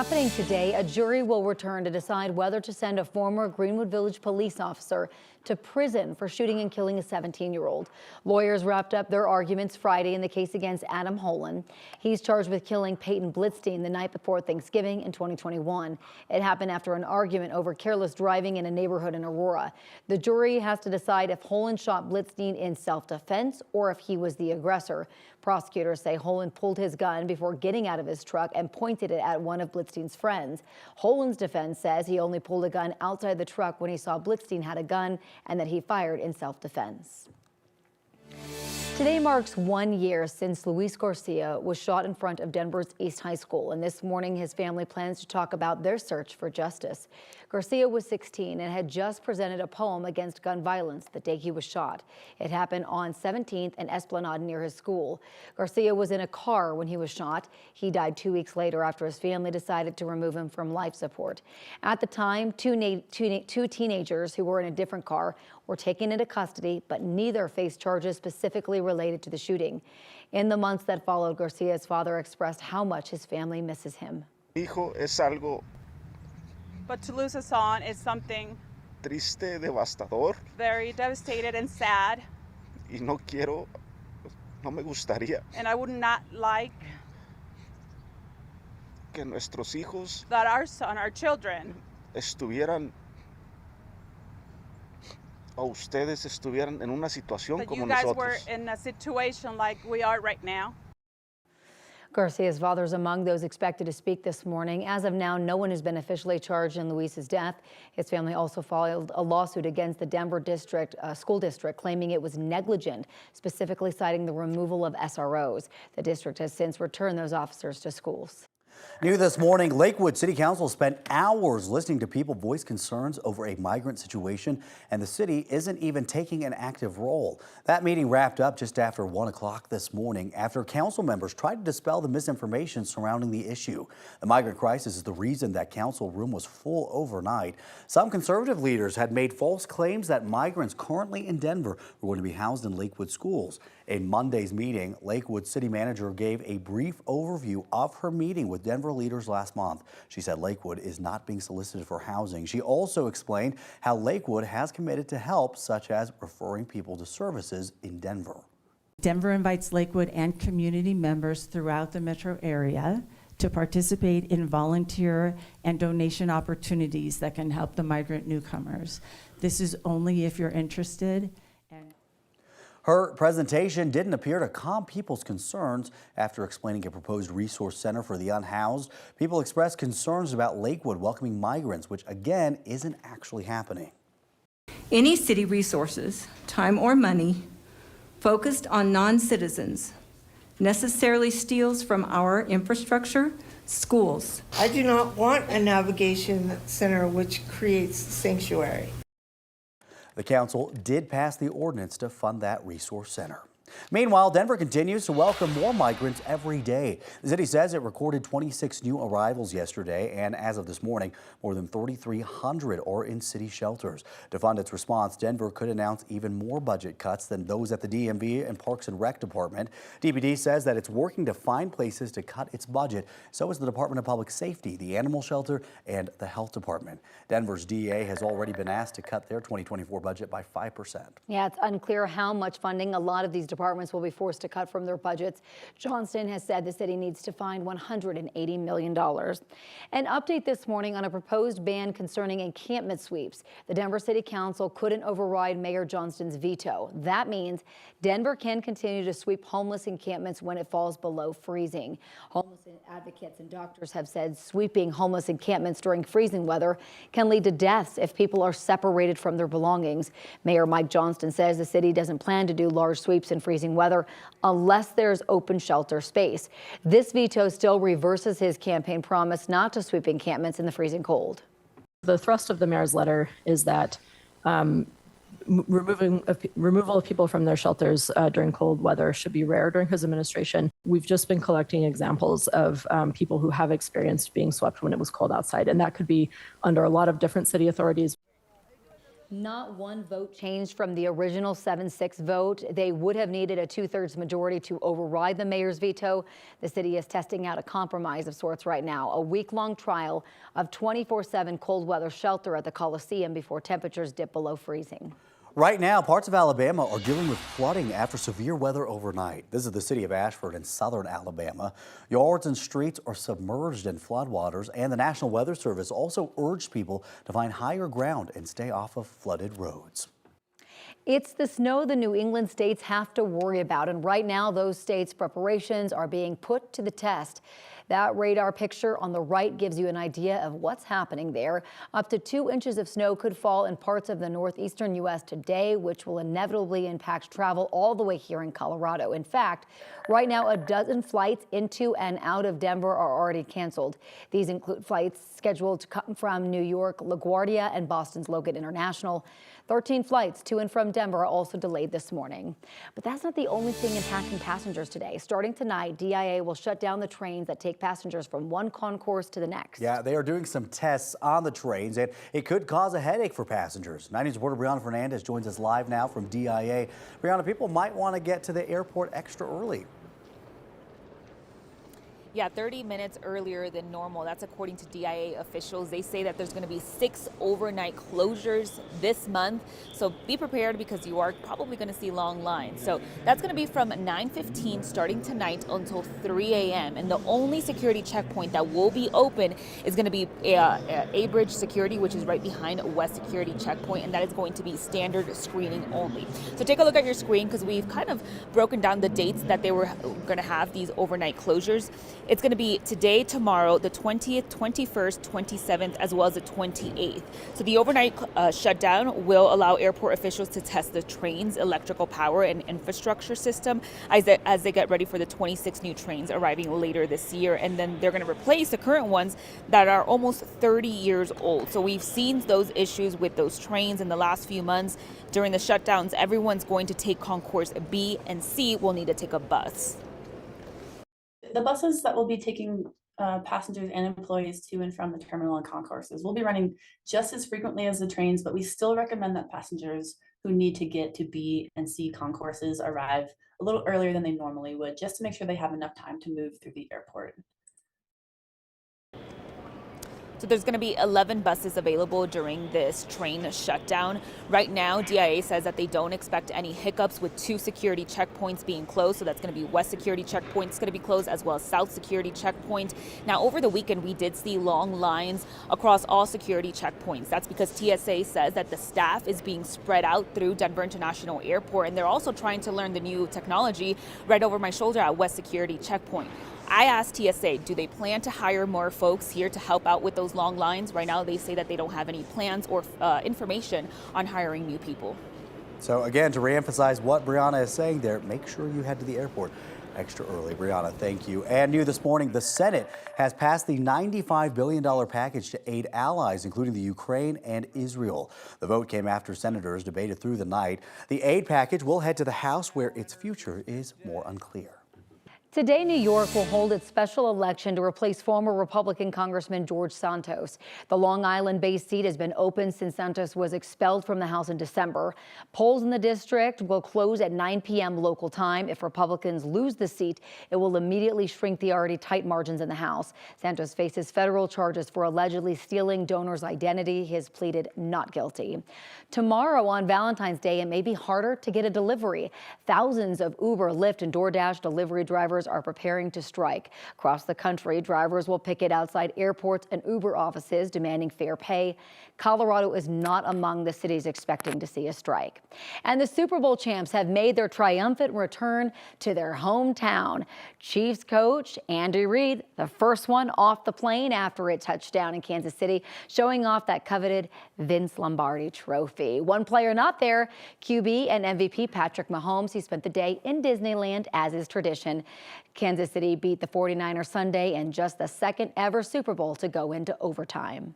Happening today, a jury will return to decide whether to send a former Greenwood Village police officer to prison for shooting and killing a 17-year-old. Lawyers wrapped up their arguments Friday in the case against Adam Holland. He's charged with killing Peyton Blitzstein the night before Thanksgiving in 2021. It happened after an argument over careless driving in a neighborhood in Aurora. The jury has to decide if Holland shot Blitzstein in self-defense or if he was the aggressor. Prosecutors say Holland pulled his gun before getting out of his truck and pointed it at one of Blitzstein's friends. Holland's defense says he only pulled a gun outside the truck when he saw Blitzstein had a gun and that he fired in self-defense. Today marks 1 year since Luis Garcia was shot in front of Denver's East High School, and this morning his family plans to talk about their search for justice. Garcia was 16 and had just presented a poem against gun violence the day he was shot. It happened on 17th and Esplanade near his school. Garcia was in a car when he was shot. He died 2 weeks later after his family decided to remove him from life support. At the time, two teenagers who were in a different car were taken into custody, but neither faced charges specifically related to the shooting. In the months that followed, Garcia's father expressed how much his family misses him. Hijo es algo But to lose a son is something triste, devastador, very devastated and sad, y no me gustaría and I would not like que nuestros hijos that our children, estuvieran o ustedes estuvieran en una situación that como you guys were nosotros. in a situation like we are right now. Garcia's father is among those expected to speak this morning. As of now, no one has been officially charged in Luis's death. His family also filed a lawsuit against the Denver school district, claiming it was negligent, specifically citing the removal of SROs. The district has since returned those officers to schools. New this morning, Lakewood City Council spent hours listening to people voice concerns over a migrant situation, and the city isn't even taking an active role. That meeting wrapped up just after 1 o'clock this morning after council members tried to dispel the misinformation surrounding the issue. The migrant crisis is the reason that council room was full overnight. Some conservative leaders had made false claims that migrants currently in Denver were going to be housed in Lakewood schools. In Monday's meeting, Lakewood city manager gave a brief overview of her meeting with Denver leaders last month. She said Lakewood is not being solicited for housing. She also explained how Lakewood has committed to help, such as referring people to services in Denver. Denver invites Lakewood and community members throughout the metro area to participate in volunteer and donation opportunities that can help the migrant newcomers. This is only if you're interested. Her presentation didn't appear to calm people's concerns. After explaining a proposed resource center for the unhoused, people expressed concerns about Lakewood welcoming migrants, which again isn't actually happening. Any city resources, time or money, focused on non-citizens necessarily steals from our infrastructure, schools. I do not want a navigation center which creates sanctuary. The council did pass the ordinance to fund that resource center. Meanwhile, Denver continues to welcome more migrants every day. The city says it recorded 26 new arrivals yesterday, and as of this morning, more than 3,300 are in city shelters. To fund its response, Denver could announce even more budget cuts than those at the DMV and Parks and Rec Department. DPD says that it's working to find places to cut its budget. So is the Department of Public Safety, the Animal Shelter, and the Health Department. Denver's DA has already been asked to cut their 2024 budget by 5%. Yeah, it's unclear how much funding a lot of these departments will be forced to cut from their budgets. Johnston has said the city needs to find $180 million. An update this morning on a proposed ban concerning encampment sweeps. The Denver City Council couldn't override Mayor Johnston's veto. That means Denver can continue to sweep homeless encampments when it falls below freezing. Homeless advocates and doctors have said sweeping homeless encampments during freezing weather can lead to deaths if people are separated from their belongings. Mayor Mike Johnston says the city doesn't plan to do large sweeps in freezing weather unless there's open shelter space. This veto still reverses his campaign promise not to sweep encampments in the freezing cold. The thrust of the mayor's letter is that removal of people from their shelters during cold weather should be rare during his administration. We've just been collecting examples of people who have experienced being swept when it was cold outside, and that could be under a lot of different city authorities. Not one vote changed from the original 7-6 vote. They would have needed a 2/3 majority to override the mayor's veto. The city is testing out a compromise of sorts right now, a week-long trial of 24/7 cold weather shelter at the Coliseum before temperatures dip below freezing. Right now, parts of Alabama are dealing with flooding after severe weather overnight. This is the city of Ashford in southern Alabama. Yards and streets are submerged in floodwaters, and the National Weather Service also urged people to find higher ground and stay off of flooded roads. It's the snow the New England states have to worry about, and right now those states' preparations are being put to the test. That radar picture on the right gives you an idea of what's happening there. Up to 2 inches of snow could fall in parts of the northeastern U.S. today, which will inevitably impact travel all the way here in Colorado. In fact, right now a dozen flights into and out of Denver are already canceled. These include flights scheduled to come from New York LaGuardia and Boston's Logan International. 13 flights to and from Denver are also delayed this morning. But that's not the only thing impacting passengers today. Starting tonight, DIA will shut down the trains that take passengers from one concourse to the next. Yeah, they are doing some tests on the trains, and it could cause a headache for passengers. 9 News reporter Brianna Fernandez joins us live now from DIA. Brianna, people might want to get to the airport extra early. Yeah, 30 minutes earlier than normal. That's according to DIA officials. They say that there's going to be 6 overnight closures this month. So be prepared because you are probably going to see long lines. So that's going to be from 9:15 starting tonight until 3 a.m. And the only security checkpoint that will be open is going to be A Bridge Security, which is right behind West Security Checkpoint. And that is going to be standard screening only. So take a look at your screen because we've kind of broken down the dates that they were going to have these overnight closures. It's going to be today, tomorrow, the 20th, 21st, 27th, as well as the 28th. So the overnight shutdown will allow airport officials to test the train's electrical power and infrastructure system as they get ready for the 26 new trains arriving later this year. And then they're going to replace the current ones that are almost 30 years old. So we've seen those issues with those trains in the last few months. During the shutdowns, everyone's going to take concourse B and C will need to take a bus. The buses that will be taking passengers and employees to and from the terminal and concourses will be running just as frequently as the trains, but we still recommend that passengers who need to get to B and C concourses arrive a little earlier than they normally would, just to make sure they have enough time to move through the airport. So there's going to be 11 buses available during this train shutdown. Right now, DIA says that they don't expect any hiccups with 2 security checkpoints being closed. So that's going to be West Security Checkpoint is going to be closed, as well as South Security Checkpoint. Now, over the weekend, we did see long lines across all security checkpoints. That's because TSA says that the staff is being spread out through Denver International Airport, and they're also trying to learn the new technology right over my shoulder at West Security Checkpoint. I asked TSA, do they plan to hire more folks here to help out with those long lines? Right now, they say that they don't have any plans or information on hiring new people. So again, to reemphasize what Brianna is saying there, make sure you head to the airport extra early. Brianna, thank you. And new this morning, the Senate has passed the $95 billion package to aid allies, including the Ukraine and Israel. The vote came after senators debated through the night. The aid package will head to the House, where its future is more unclear. Today, New York will hold its special election to replace former Republican Congressman George Santos. The Long Island-based seat has been open since Santos was expelled from the House in December. Polls in the district will close at 9 p.m. local time. If Republicans lose the seat, it will immediately shrink the already tight margins in the House. Santos faces federal charges for allegedly stealing donors' identity. He has pleaded not guilty. Tomorrow, on Valentine's Day, it may be harder to get a delivery. Thousands of Uber, Lyft, and DoorDash delivery drivers are preparing to strike. Across the country, drivers will picket outside airports and Uber offices demanding fair pay. Colorado is not among the cities expecting to see a strike. And the Super Bowl champs have made their triumphant return to their hometown. Chiefs coach Andy Reid, the first one off the plane after its touchdown in Kansas City, showing off that coveted Vince Lombardi trophy. One player not there, QB and MVP Patrick Mahomes. He spent the day in Disneyland, as is tradition. Kansas City beat the 49ers Sunday in just the second ever Super Bowl to go into overtime.